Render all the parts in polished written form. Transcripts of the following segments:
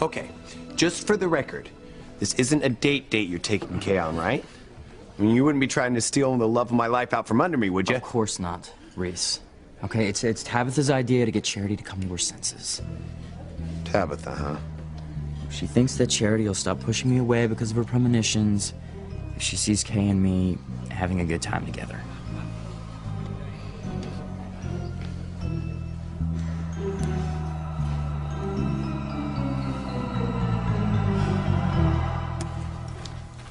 Okay, just for the record, this isn't a date you're taking Kay on, right? I mean, you wouldn't be trying to steal the love of my life out from under me, would you? Of course not, Reese. Okay, it's Tabitha's idea to get Charity to come to her senses. Tabitha, huh? She thinks that Charity will stop pushing me away because of her premonitions if she sees Kay and me having a good time together.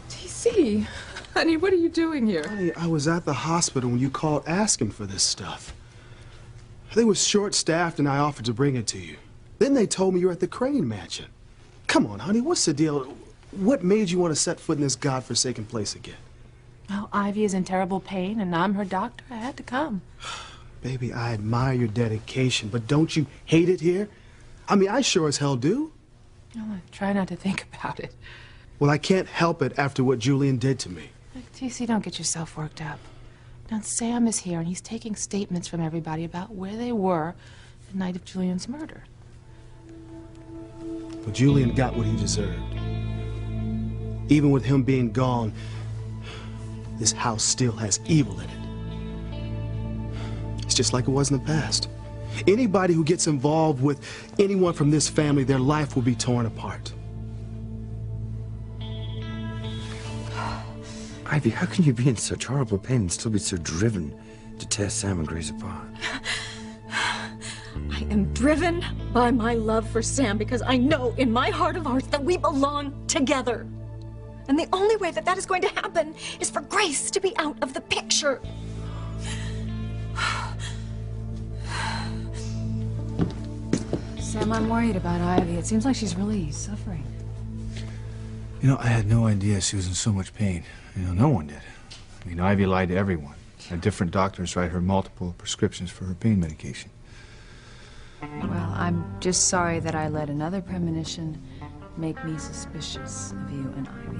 TC, honey, what are you doing here? Honey, I was at the hospital when you called asking for this stuff. They were short-staffed and I offered to bring it to you. Then they told me you're at the Crane Mansion. Come on, honey, what's the deal? What made you want to set foot in this godforsaken place again? Well, Ivy is in terrible pain, and I'm her doctor. I had to come. Baby, I admire your dedication, but don't you hate it here? I mean, I sure as hell do. Oh, I try not to think about it. Well, I can't help it after what Julian did to me. Look, TC, don't get yourself worked up. Now, Sam is here, and he's taking statements from everybody about where they were the night of Julian's murder. But Julian got what he deserved. Even with him being gone, this house still has evil in it. It's just like it was in the past. Anybody who gets involved with anyone from this family, their life will be torn apart. Ivy, how can you be in such horrible pain and still be so driven to tear Sam and Grace apart? I am driven by my love for Sam because I know in my heart of hearts that we belong together. And the only way that that is going to happen is for Grace to be out of the picture. Sam, I'm worried about Ivy. It seems like she's really suffering. You know, I had no idea she was in so much pain. You know, no one did. I mean, Ivy lied to everyone. Had different doctors write her multiple prescriptions for her pain medication. Well, I'm just sorry that I let another premonition make me suspicious of you and Ivy.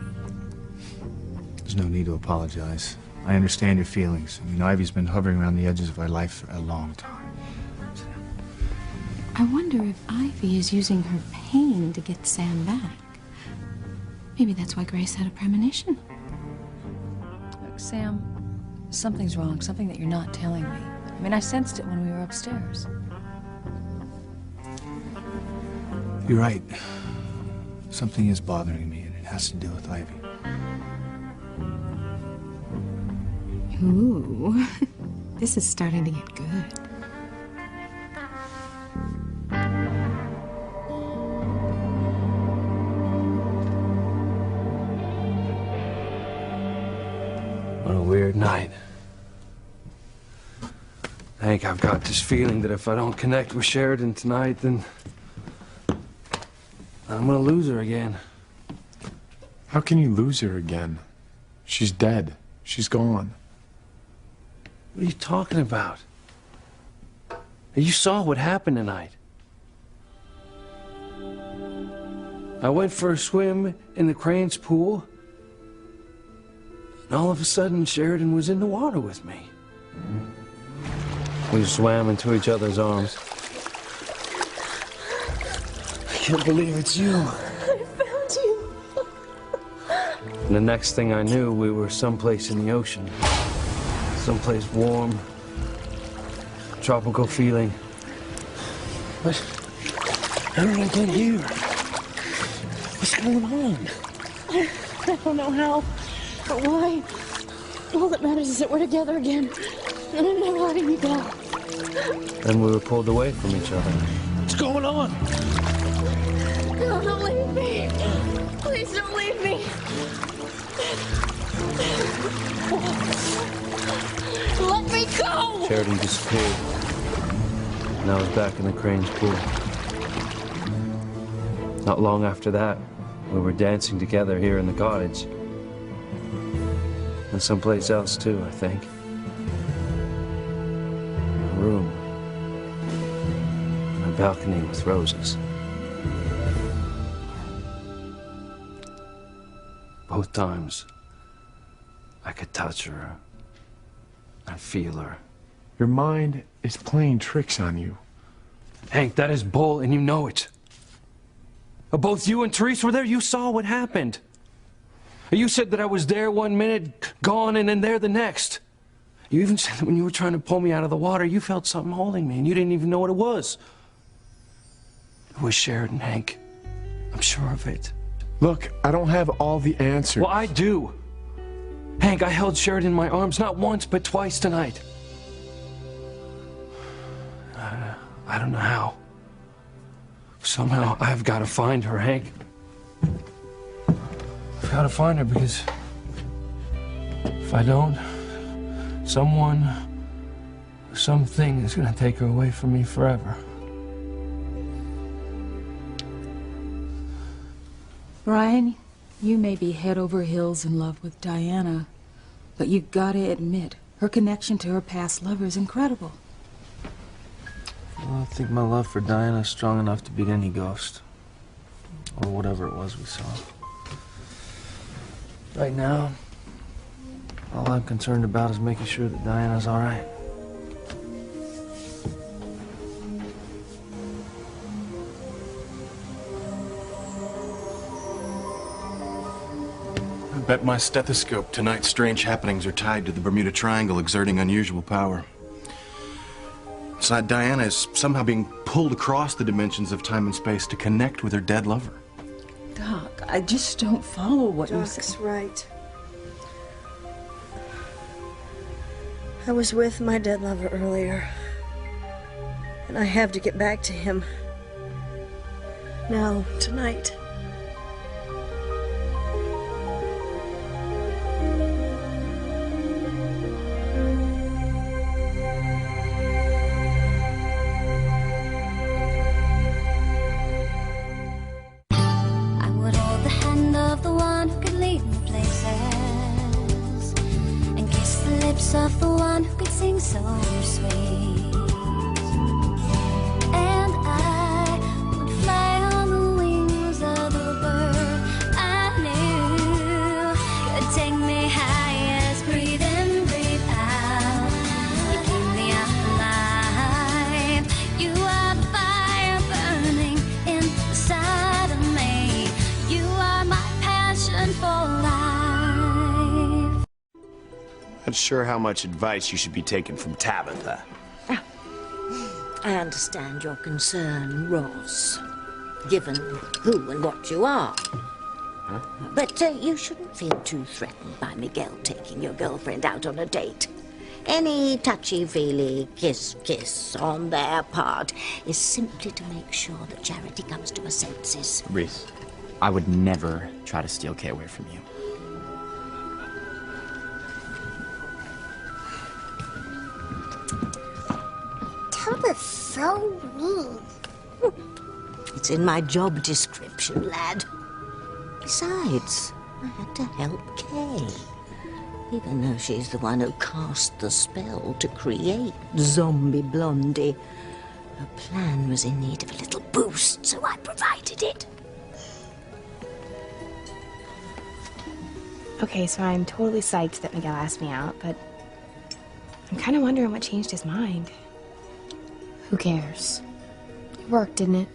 There's no need to apologize. I understand your feelings. I mean, Ivy's been hovering around the edges of our life for a long time. I wonder if Ivy is using her pain to get Sam back. Maybe that's why Grace had a premonition. Look, Sam, something's wrong, something that you're not telling me. I mean, I sensed it when we were upstairs. You're right. Something is bothering me, and it has to do with Ivy. Ooh, this is starting to get good. What a weird night. Hank, I've got this feeling that if I don't connect with Sheridan tonight, then I'm gonna lose her again. How can you lose her again? She's dead. She's gone. What are you talking about? You saw what happened tonight. I went for a swim in the Crane's pool, and all of a sudden Sheridan was in the water with me. We swam into each other's arms. I can't believe it's you. I found you. And the next thing I knew, we were someplace in the ocean. Someplace warm, tropical feeling. But how did I get here? What's going on? I don't know how, but why. All that matters is that we're together again. And I'm not letting you go. And we were pulled away from each other. What's going on? No, don't leave me. Please don't leave me. Let me go! Sheridan disappeared. And I was back in the Crane's pool. Not long after that, we were dancing together here in the cottage. And someplace else too, I think. In a room. On a balcony with roses. Both times, I could touch her and feel her. Your mind is playing tricks on you. Hank, that is bull, and you know it. Both you and Therese were there. You saw what happened. You said that I was there one minute, gone, and then there the next. You even said that when you were trying to pull me out of the water, you felt something holding me, and you didn't even know what it was. It was Sheridan, Hank. I'm sure of it. Look, I don't have all the answers. Well, I do. Hank, I held Sheridan in my arms not once, but twice tonight. I don't know how. Somehow, I've got to find her, Hank. I've got to find her because if I don't, someone, something is going to take her away from me forever. Brian, you may be head over heels in love with Diana, but you gotta admit, her connection to her past lover is incredible. Well, I think my love for Diana is strong enough to beat any ghost. Or whatever it was we saw. Right now, all I'm concerned about is making sure that Diana's all right. I bet my stethoscope tonight's strange happenings are tied to the Bermuda Triangle exerting unusual power. It's like Diana is somehow being pulled across the dimensions of time and space to connect with her dead lover. Doc, I just don't follow what you're Doc's saying. right. I was with my dead lover earlier, and I have to get back to him. Now, tonight. Of the one who could sing so sweet, and I would fly on the wings of the bird I knew could take me highest. Breathe in, breathe out. You keep me alive. You are the fire burning inside of me. You are my passion for life. Not sure how much advice you should be taking from Tabitha. I understand your concern, Ross, given who and what you are. Huh? But you shouldn't feel too threatened by Miguel taking your girlfriend out on a date. Any touchy-feely kiss on their part is simply to make sure that Charity comes to her senses. Reese, I would never try to steal Kay away from you. Tabitha's so mean. It's in my job description, lad. Besides, I had to help Kay. Even though she's the one who cast the spell to create Zombie Blondie. Her plan was in need of a little boost, so I provided it. Okay, so I'm totally psyched that Miguel asked me out, but I'm kind of wondering what changed his mind. Who cares? It worked, didn't it?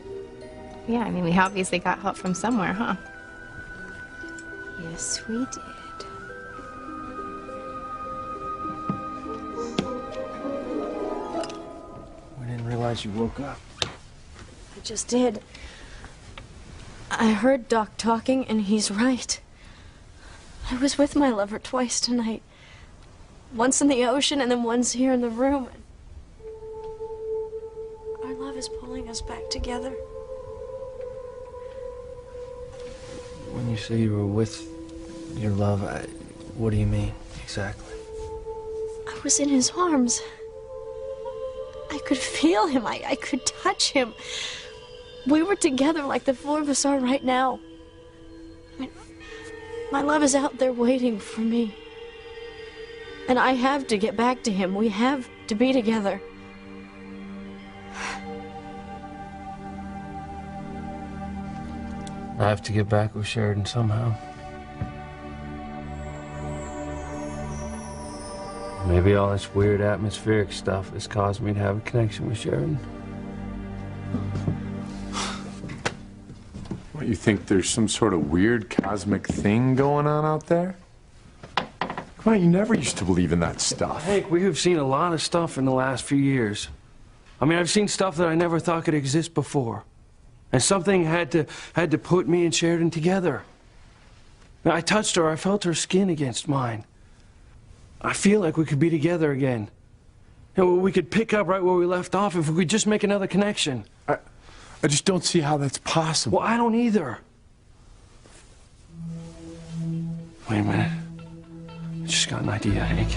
Yeah, I mean, we obviously got help from somewhere, huh? Yes, we did. I didn't realize you woke up. I just did. I heard Doc talking, and he's right. I was with my lover twice tonight. Once in the ocean, and then once here in the room. Our love is pulling us back together. When you say you were with your love, what do you mean, exactly? I was in his arms. I could feel him. I could touch him. We were together like the four of us are right now. I mean, my love is out there waiting for me. And I have to get back to him. We have to be together. I have to get back with Sheridan somehow. Maybe all this weird atmospheric stuff has caused me to have a connection with Sheridan. What What, you think there's some sort of weird cosmic thing going on out there? Come on, you never used to believe in that stuff. Hank, we have seen a lot of stuff in the last few years. I mean, I've seen stuff that I never thought could exist before. And something had to put me and Sheridan together. Now, I touched her, I felt her skin against mine. I feel like we could be together again. You know, we could pick up right where we left off if we could just make another connection. I just don't see how that's possible. Well, I don't either. Wait a minute. I just got an idea, Hank.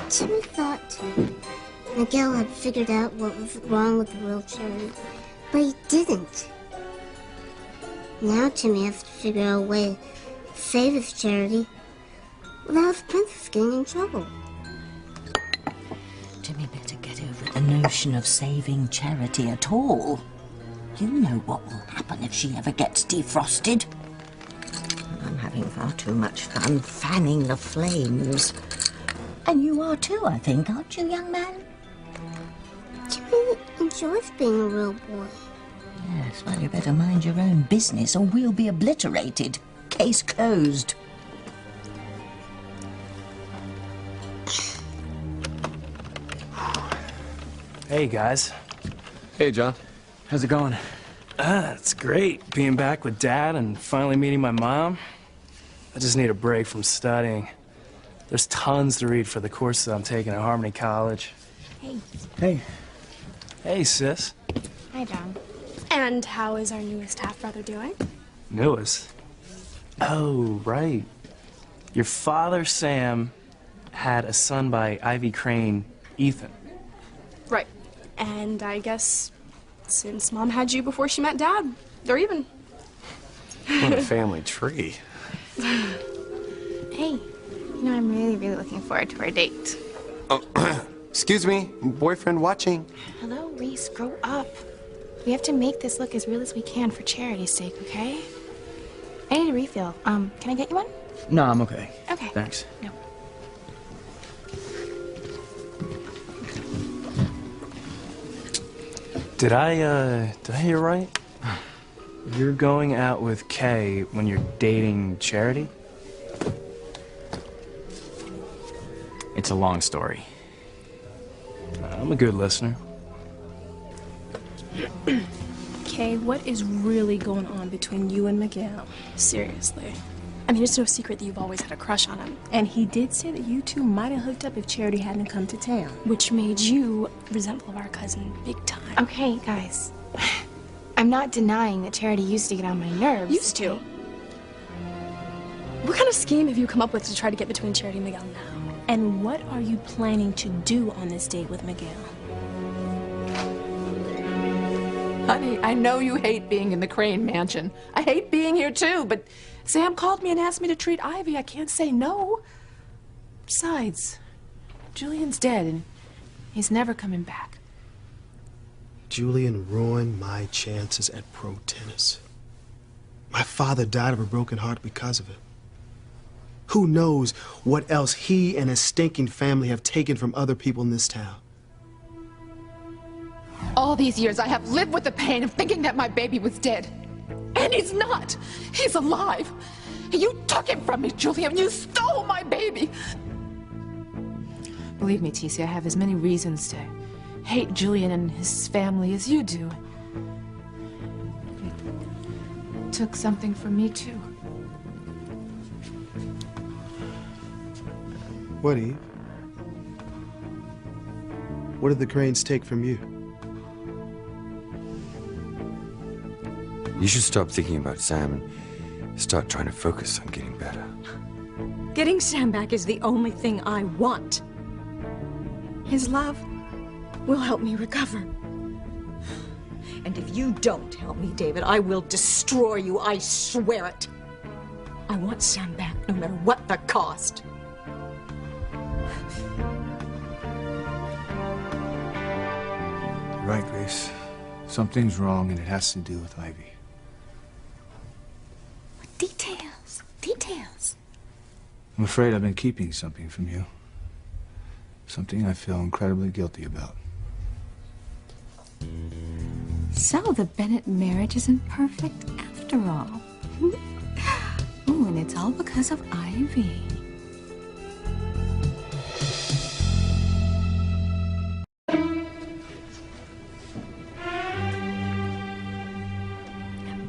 Timmy thought Miguel had figured out what was wrong with the real Charity, but he didn't. Now Timmy has to figure out a way to save his Charity without the princess getting in trouble. Timmy better get over the notion of saving Charity at all. You know what will happen if she ever gets defrosted. I'm having far too much fun fanning the flames. And you are too, I think, aren't you, young man? Timmy enjoys being a real boy. Yes, well, you better mind your own business or we'll be obliterated. Case closed. Hey, guys. Hey, John. How's it going? It's great being back with Dad and finally meeting my mom. I just need a break from studying. There's tons to read for the course that I'm taking at Harmony College. Hey. Hey. Hey, sis. Hi, John. And how is our newest half-brother doing? Newest? Oh, right. Your father, Sam, had a son by Ivy Crane, Ethan. Right. And I guess since Mom had you before she met Dad, they're even. What a family tree. Hey, you know, I'm really looking forward to our date. Oh, excuse me, boyfriend watching. Hello, Reese, grow up. We have to make this look as real as we can for Charity's sake, okay? I need a refill. Can I get you one? No, I'm okay. Okay. Thanks. No. Did I hear right? You're going out with Kay when you're dating Charity? It's a long story. I'm a good listener. Kay, what is really going on between you and Miguel? Seriously. I mean, it's no secret that you've always had a crush on him. And he did say that you two might have hooked up if Charity hadn't come to town. Which made you resentful of our cousin big time. Okay, guys. I'm not denying that Charity used to get on my nerves. Used to? What kind of scheme have you come up with to try to get between Charity and Miguel now? And what are you planning to do on this date with Miguel? Honey, I know you hate being in the Crane mansion. I hate being here too, but Sam called me and asked me to treat Ivy. I can't say no. Besides, Julian's dead and he's never coming back. Julian ruined my chances at pro tennis. My father died of a broken heart because of it. Who knows what else he and his stinking family have taken from other people in this town? All these years I have lived with the pain of thinking that my baby was dead. And he's not. He's alive. You took him from me, Julian. You stole my baby. Believe me, Tisha, I have as many reasons to hate Julian and his family as you do. He took something from me, too. What, Eve? What did the Cranes take from you? You should stop thinking about Sam and start trying to focus on getting better. Getting Sam back is the only thing I want. His love will help me recover. And if you don't help me, David, I will destroy you. I swear it. I want Sam back, no matter what the cost. You're right, Grace. Something's wrong, and it has to do with Ivy. Details. I'm afraid I've been keeping something from you. Something I feel incredibly guilty about. So the Bennett marriage isn't perfect after all. Oh, and it's all because of Ivy.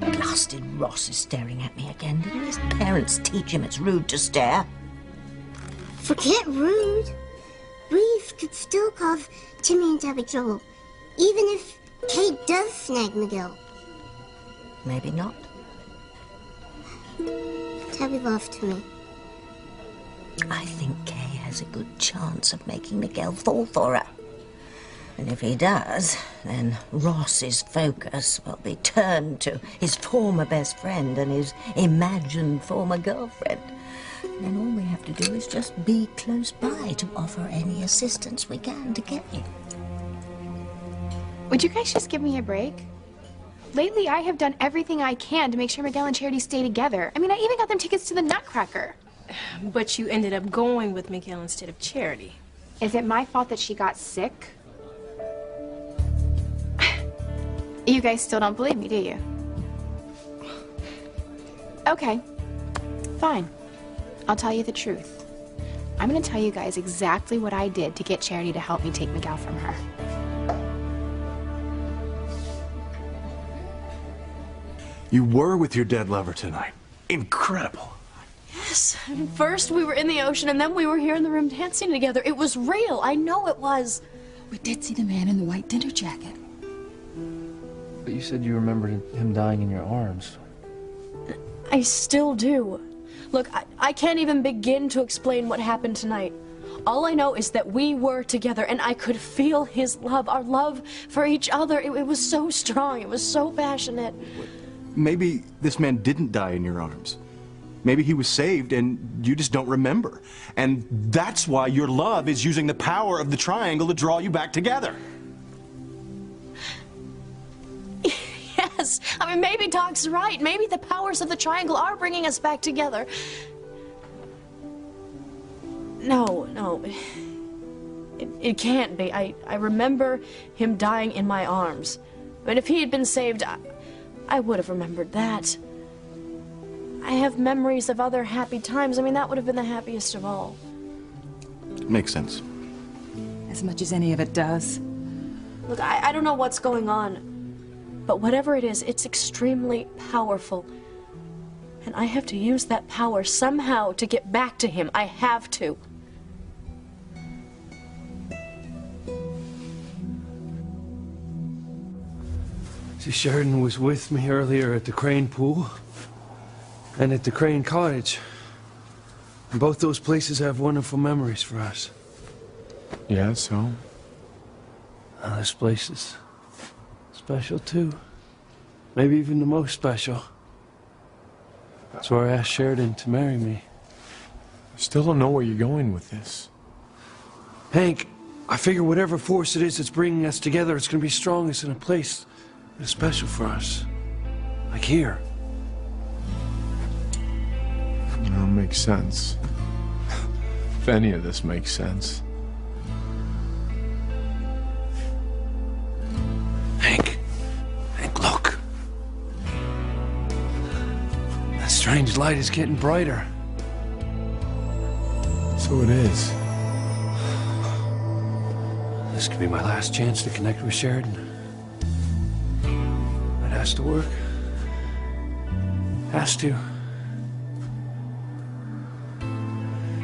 Blasted Ross is staring at me again. Didn't his parents teach him it's rude to stare? Forget rude. Reeve could still call Timmy and Debbie Joel, even if Kate does snag Miguel. Maybe not. Debbie loved Timmy. I think Kay has a good chance of making Miguel fall for her. And if he does, then Ross's focus will be turned to his former best friend and his imagined former girlfriend. Then all we have to do is just be close by to offer any assistance we can to Kay. Would you guys just give me a break? Lately, I have done everything I can to make sure Miguel and Charity stay together. I mean, I even got them tickets to the Nutcracker. But you ended up going with Miguel instead of Charity. Is it my fault that she got sick? You guys still don't believe me, do you? Okay, fine. I'll tell you the truth. I'm gonna tell you guys exactly what I did to get Charity to help me take Miguel from her. You were with your dead lover tonight. Incredible. Yes. First we were in the ocean, and then we were here in the room dancing together. It was real. I know it was. We did see the man in the white dinner jacket. But you said you remembered him dying in your arms. I still do. Look, I can't even begin to explain what happened tonight. All I know is that we were together, and I could feel his love, our love for each other. It was so strong. It was so passionate. Maybe this man didn't die in your arms. Maybe he was saved and you just don't remember. And that's why your love is using the power of the triangle to draw you back together. Yes. I mean, maybe Doc's right. Maybe the powers of the triangle are bringing us back together. No. It can't be. I remember him dying in my arms. But if he had been saved, I would have remembered that. I have memories of other happy times. I mean, that would have been the happiest of all. Makes sense. As much as any of it does. Look, I don't know what's going on, but whatever it is, it's extremely powerful. And I have to use that power somehow to get back to him. I have to. See, Sheridan was with me earlier at the Crane Pool and at the Crane Cottage. And both those places have wonderful memories for us. Yeah, so? This place is special, too. Maybe even the most special. That's where I asked Sheridan to marry me. I still don't know where you're going with this. Hank, I figure whatever force it is that's bringing us together, it's going to be strongest in a place that's special for us. Like here. That makes sense. If any of this makes sense. Hank, look. That strange light is getting brighter. So it is. This could be my last chance to connect with Sheridan. It has to work. Has to.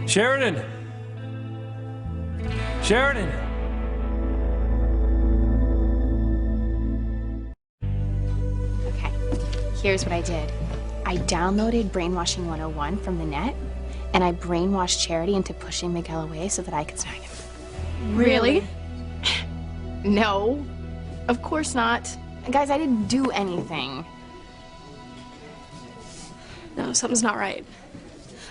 Sheridan! Sheridan! Okay, here's what I did. I downloaded Brainwashing 101 from the net, and I brainwashed Charity into pushing Miguel away so that I could snag him. Really? No, of course not. Guys, I didn't do anything. No, something's not right.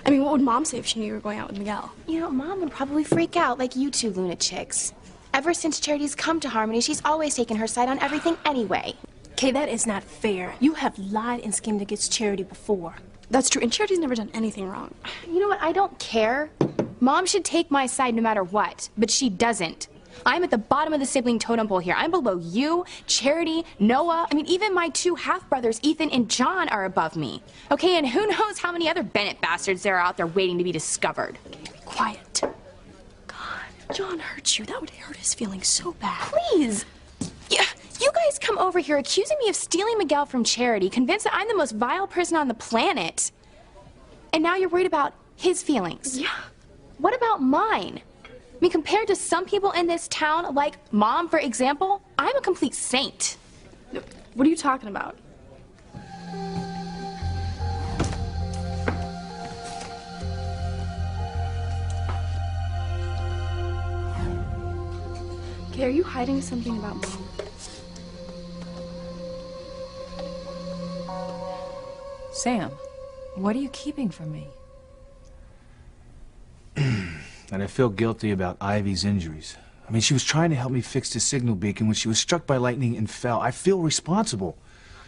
I mean, what would Mom say if she knew you were going out with Miguel? You know, Mom would probably freak out like you two lunatics. Ever since Charity's come to Harmony, she's always taken her side on everything anyway. Kay, that is not fair. You have lied and schemed against Charity before. That's true, and Charity's never done anything wrong. You know what? I don't care. Mom should take my side no matter what, but she doesn't. I'm at the bottom of the sibling totem pole here. I'm below you, Charity, Noah. I mean, even my two half-brothers, Ethan and John, are above me. Okay, and who knows how many other Bennett bastards there are out there waiting to be discovered. Be quiet. God, John hurt you. That would hurt his feelings so bad. Please. Yeah, you guys come over here accusing me of stealing Miguel from Charity, convinced that I'm the most vile person on the planet. And now you're worried about his feelings. Yeah. What about mine? I mean, compared to some people in this town, like Mom, for example, I'm a complete saint. What are you talking about? Okay, are you hiding something about Mom? Sam, what are you keeping from me? And I feel guilty about Ivy's injuries. I mean, she was trying to help me fix the signal beacon when she was struck by lightning and fell. I feel responsible.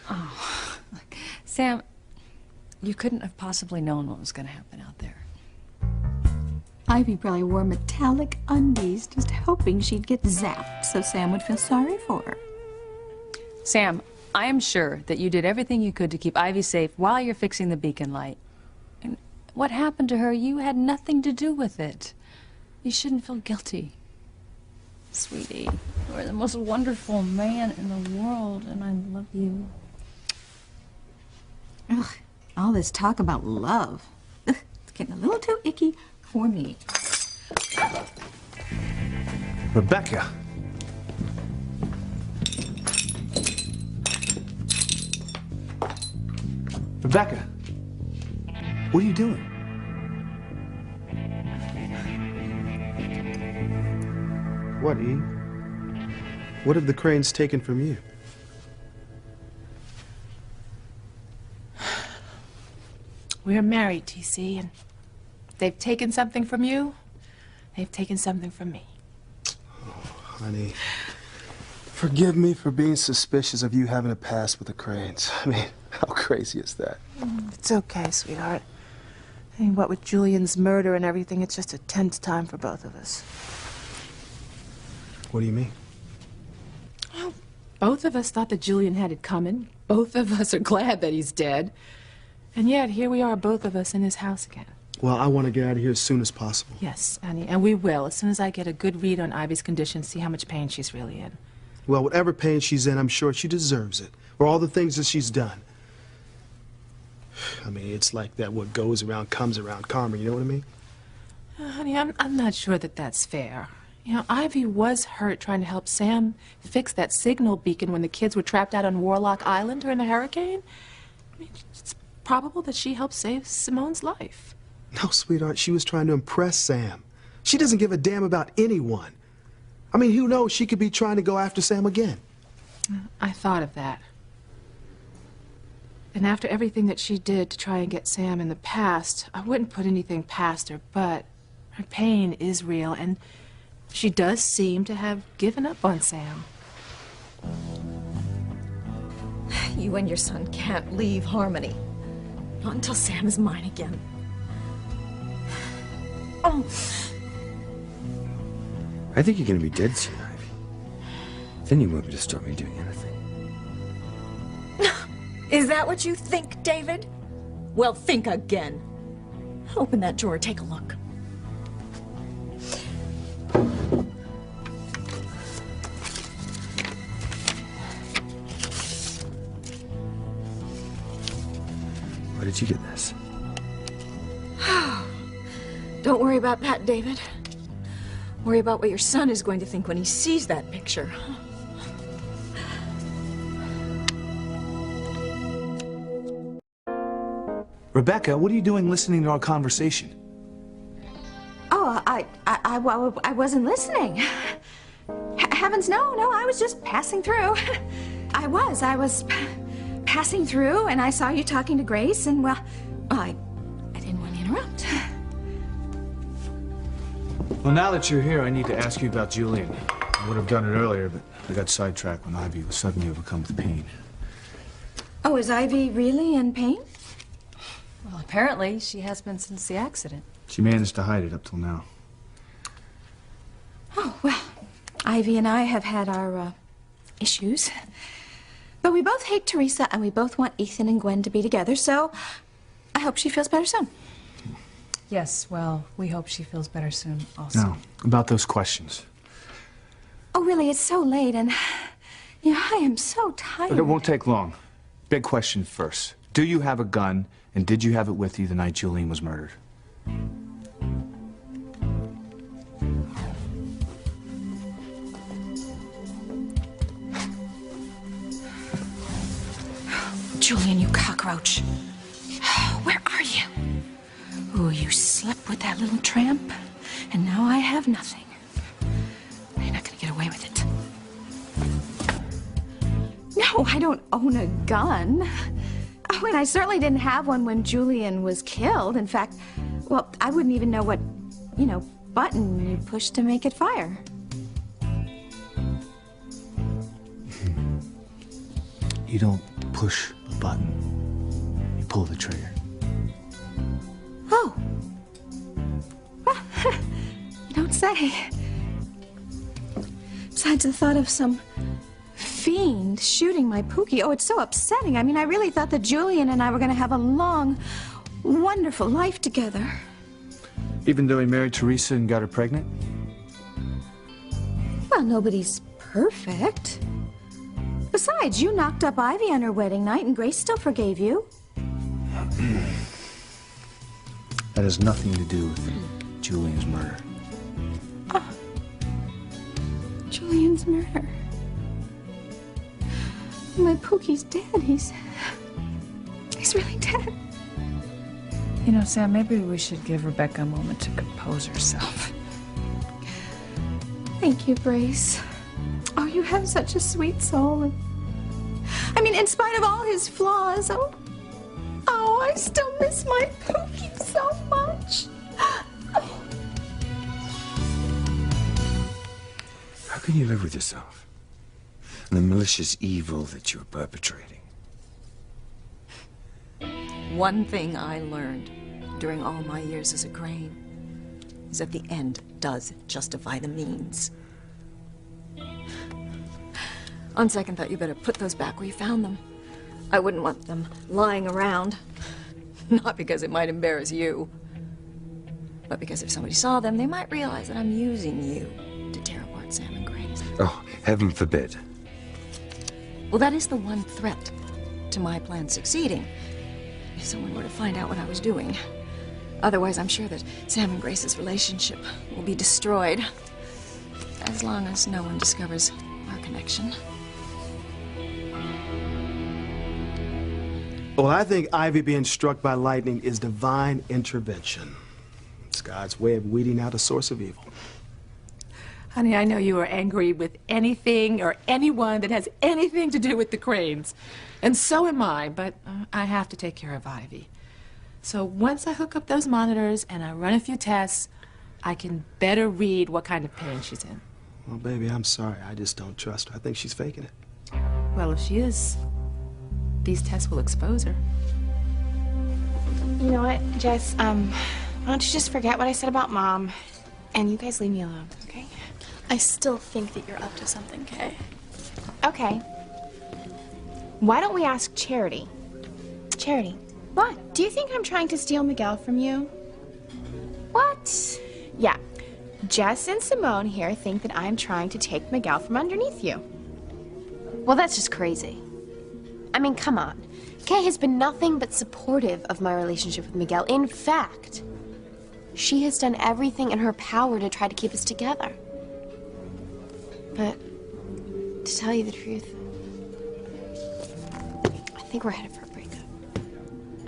Oh, look, Sam, you couldn't have possibly known what was going to happen out there. Ivy probably wore metallic undies, just hoping she'd get zapped so Sam would feel sorry for her. Sam, I am sure that you did everything you could to keep Ivy safe while you're fixing the beacon light. And what happened to her, you had nothing to do with it. You shouldn't feel guilty. Sweetie, you're the most wonderful man in the world, and I love you. Ugh, all this talk about love. Ugh, it's getting a little too icky for me. Rebecca. Rebecca. What are you doing? What, Eve? What have the Cranes taken from you? We're married, TC, and they've taken something from you. They've taken something from me. Oh, honey. Forgive me for being suspicious of you having a past with the Cranes. I mean, how crazy is that? It's okay, sweetheart. I mean, what with Julian's murder and everything, it's just a tense time for both of us. What do you mean? Well, both of us thought that Julian had it coming. Both of us are glad that he's dead. And yet, here we are, both of us in his house again. Well, I want to get out of here as soon as possible. Yes, Annie, and we will, as soon as I get a good read on Ivy's condition, see how much pain she's really in. Well, whatever pain she's in, I'm sure she deserves it. For all the things that she's done. I mean, it's like that what goes around comes around karma, you know what I mean? Honey, I'm not sure that that's fair. You know, Ivy was hurt trying to help Sam fix that signal beacon when the kids were trapped out on Warlock Island during the hurricane. I mean, it's probable that she helped save Simone's life. No, sweetheart, she was trying to impress Sam. She doesn't give a damn about anyone. I mean, who knows, she could be trying to go after Sam again. I thought of that. And after everything that she did to try and get Sam in the past, I wouldn't put anything past her, but her pain is real, and she does seem to have given up on Sam. You and your son can't leave Harmony. Not until Sam is mine again. Oh. I think you're gonna be dead soon, Ivy. Then you won't be able to stop me doing anything. Is that what you think, David? Well, think again. Open that drawer, take a look. Why did you get this? Don't worry about that, David. Worry about what your son is going to think when he sees that picture. Rebecca, what are you doing listening to our conversation? Oh, I wasn't listening. Heavens, no, I was just passing through. I was passing through, and I saw you talking to Grace, and, well, I didn't want to interrupt. Well, now that you're here, I need to ask you about Julian. I would have done it earlier, but I got sidetracked when Ivy was suddenly overcome with pain. Oh, is Ivy really in pain? Well, apparently she has been since the accident. She managed to hide it up till now. Oh, well, Ivy and I have had our issues. But we both hate Teresa, and we both want Ethan and Gwen to be together, so I hope she feels better soon. Yes, well, we hope she feels better soon also. Now, about those questions. Oh, really, it's so late, and, you know, I am so tired. But it won't take long. Big question first. Do you have a gun, and did you have it with you the night Julian was murdered? Julian, you cockroach. Where are you? Oh, you slept with that little tramp, and now I have nothing. You're not gonna get away with it. No, I don't own a gun. Oh, and I certainly didn't have one when Julian was killed. In fact, well, I wouldn't even know what, you know, button you push to make it fire. You don't push a button. You pull the trigger. Oh. Well, you don't say. Besides the thought of some fiend shooting my Pookie, oh, it's so upsetting. I mean, I really thought that Julian and I were going to have a long, wonderful life together. Even though he married Teresa and got her pregnant? Well, nobody's perfect. Besides, you knocked up Ivy on her wedding night, and Grace still forgave you. That has nothing to do with Julian's murder. Oh. Julian's murder. My Pookie's dead. He's really dead. You know, Sam, maybe we should give Rebecca a moment to compose herself. Thank you, Grace. Oh, you have such a sweet soul. And I mean, in spite of all his flaws, oh, I still miss my Pookie so much. How can you live with yourself and the malicious evil that you are perpetrating? One thing I learned during all my years as a Crane is that the end does justify the means. On second thought, you better put those back where you found them. I wouldn't want them lying around. Not because it might embarrass you, but because if somebody saw them, they might realize that I'm using you to tear apart Sam and Grace. Oh, heaven forbid. Well, that is the one threat to my plan succeeding, if someone were to find out what I was doing. Otherwise, I'm sure that Sam and Grace's relationship will be destroyed, as long as no one discovers our connection. Well, I think Ivy being struck by lightning is divine intervention. It's God's way of weeding out a source of evil. Honey, I know you are angry with anything or anyone that has anything to do with the Cranes. And so am I, but I have to take care of Ivy. So once I hook up those monitors and I run a few tests, I can better read what kind of pain she's in. Well, baby, I'm sorry. I just don't trust her. I think she's faking it. Well, if she is, these tests will expose her. You know what, Jess, why don't you just forget what I said about Mom, and you guys leave me alone, okay? I still think that you're up to something, Kay. Okay. Why don't we ask Charity? Charity, what? Do you think I'm trying to steal Miguel from you? What? Yeah. Jess and Simone here think that I'm trying to take Miguel from underneath you. Well, that's just crazy. I mean, come on. Kay has been nothing but supportive of my relationship with Miguel. In fact, she has done everything in her power to try to keep us together. But to tell you the truth, I think we're headed for a breakup.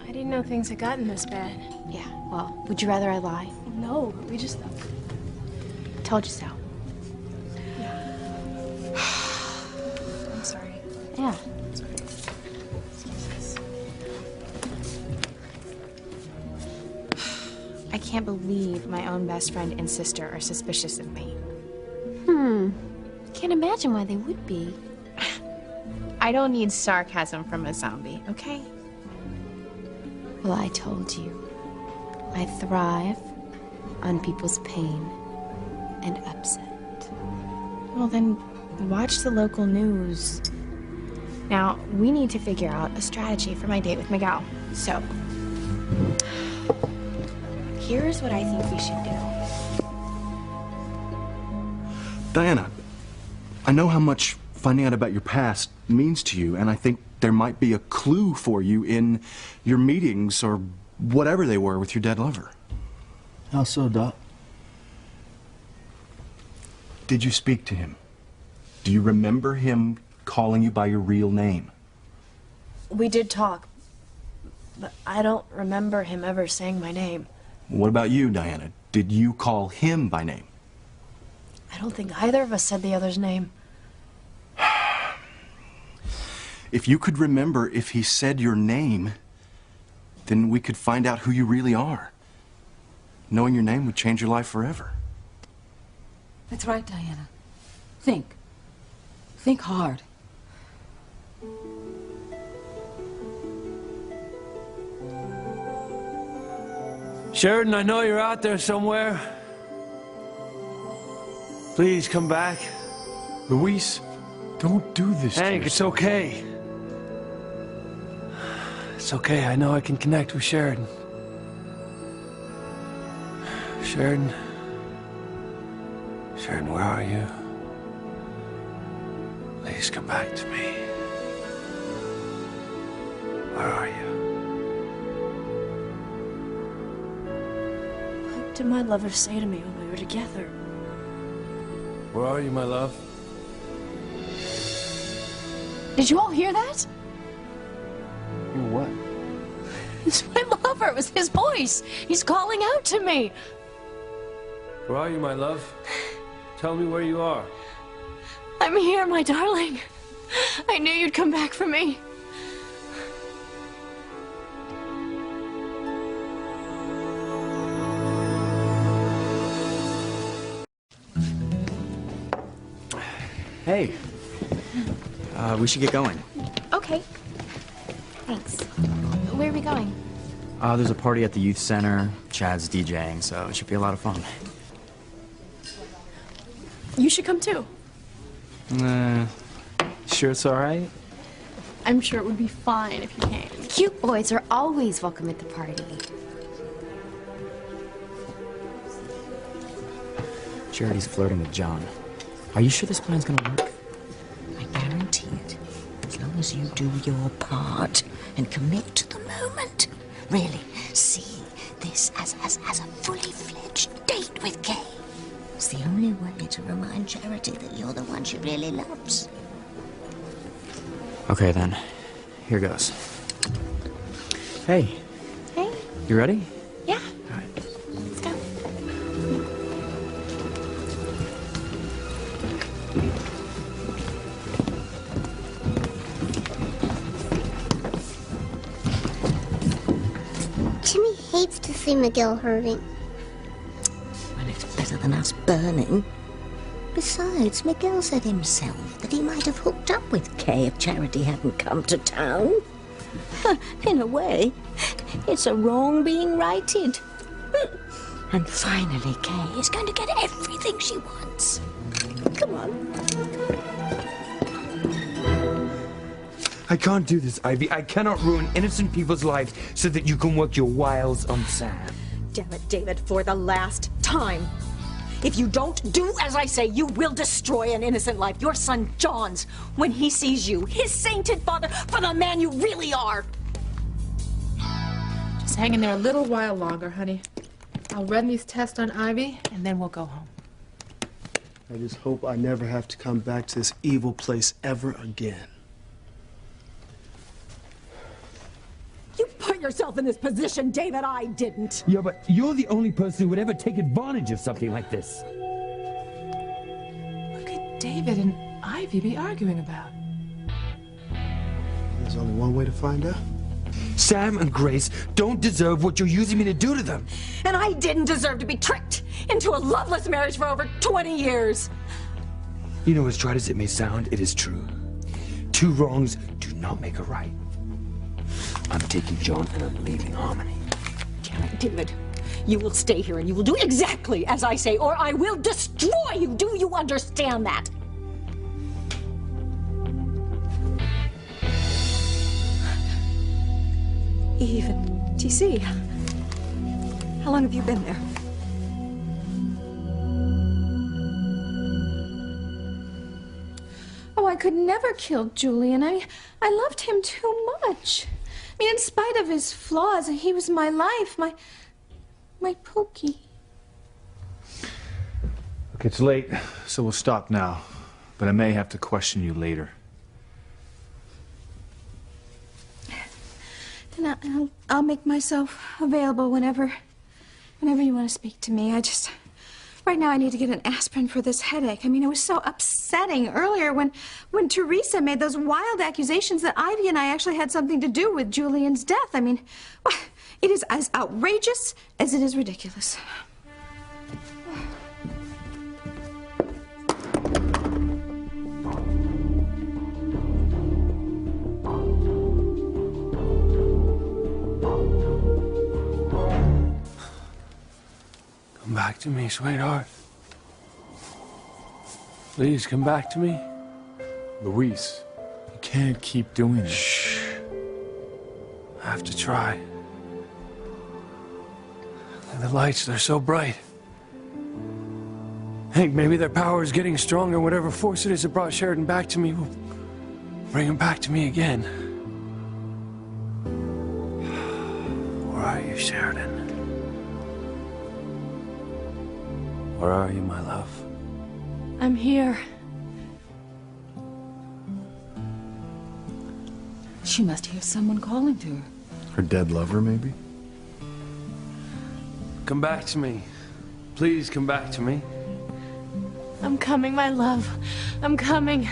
I didn't know things had gotten this bad. Yeah, well, would you rather I lie? No, we just... Told you so. I'm sorry. Yeah. I can't believe my own best friend and sister are suspicious of me. Can't imagine why they would be. I don't need sarcasm from a zombie, okay? Well, I told you. I thrive on people's pain and upset. Well, then watch the local news. Now, we need to figure out a strategy for my date with Miguel. So, here's what I think we should do. Diana, I know how much finding out about your past means to you, and I think there might be a clue for you in your meetings or whatever they were with your dead lover. How so, Doc? Did you speak to him? Do you remember him calling you by your real name? We did talk, but I don't remember him ever saying my name. What about you, Diana? Did you call him by name? I don't think either of us said the other's name. If you could remember if he said your name, then we could find out who you really are. Knowing your name would change your life forever. That's right, Diana. Think. Think hard. Sheridan, I know you're out there somewhere. Please come back. Luis, don't do this to Hank, it's yourself. okay. It's okay. I know I can connect with Sheridan. Sheridan. Sheridan, where are you? Please come back to me. Where are you? What did my lover say to me when we were together? Where are you, my love? Did you all hear that? You what? It's my lover. It was his voice. He's calling out to me. Where are you, my love? Tell me where you are. I'm here, my darling. I knew you'd come back for me. Hey, we should get going. Okay. Thanks. Where are we going? There's a party at the youth center. Chad's DJing, so it should be a lot of fun. You should come too. Sure it's all right? I'm sure it would be fine if you came. Cute boys are always welcome at the party. Charity's flirting with John. Are you sure this plan's gonna work? I guarantee it. As long as you do your part and commit to the moment. Really, see this as a fully fledged date with Kay. It's the only way to remind Charity that you're the one she really loves. Okay then, here goes. Hey. Hey. You ready? Yeah. Let's go. Timmy hates to see Miguel hurting. Well, it's better than us burning. Besides, Miguel said himself that he might have hooked up with Kay if Charity hadn't come to town. In a way, it's a wrong being righted. And finally, Kay is going to get everything she wants. Come on. I can't do this, Ivy. I cannot ruin innocent people's lives so that you can work your wiles on Sam. Damn it, David, for the last time. If you don't do as I say, you will destroy an innocent life. Your son, John's, when he sees you, his sainted father, for the man you really are. Just hang in there a little while longer, honey. I'll run these tests on Ivy, and then we'll go home. I just hope I never have to come back to this evil place ever again. You put yourself in this position, David. I didn't. Yeah, but you're the only person who would ever take advantage of something like this. What could David and Ivy be arguing about? There's only one way to find out. Sam and Grace don't deserve what you're using me to do to them. And I didn't deserve to be tricked into a loveless marriage for over 20 years. You know, as trite as it may sound, it is true. Two wrongs do not make a right. I'm taking John and I'm leaving Harmony. Damn it, David. You will stay here and you will do exactly as I say, or I will destroy you. Do you understand that? Eve and TC, how long have you been there? Oh, I could never kill Julian. I loved him too much. I mean, in spite of his flaws, he was my life, my Pookie. Look, it's late, so we'll stop now. But I may have to question you later. And I'll make myself available whenever you want to speak to me. Right now I need to get an aspirin for this headache. I mean, it was so upsetting earlier when Teresa made those wild accusations that Ivy and I actually had something to do with Julian's death. I mean, it is as outrageous as it is ridiculous. Come back to me, sweetheart. Please come back to me. Luis, you can't keep doing it. Shh. I have to try. And the lights, they're so bright. Hank, maybe their power is getting stronger. Whatever force it is that brought Sheridan back to me will bring him back to me again. Where are you, Sheridan? Where are you, my love? I'm here. She must hear someone calling to her. Her dead lover, maybe? Come back to me. Please come back to me. I'm coming, my love. I'm coming.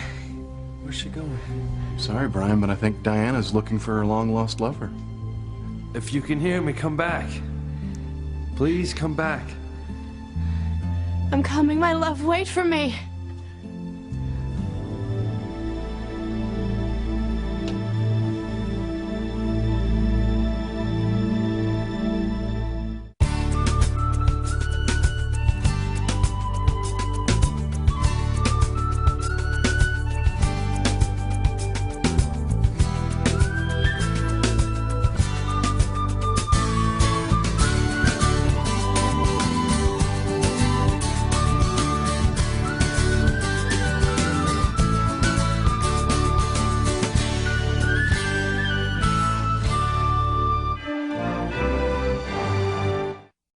Where's she going? Sorry, Brian, but I think Diana's looking for her long-lost lover. If you can hear me, come back. Please come back. I'm coming, my love. Wait for me.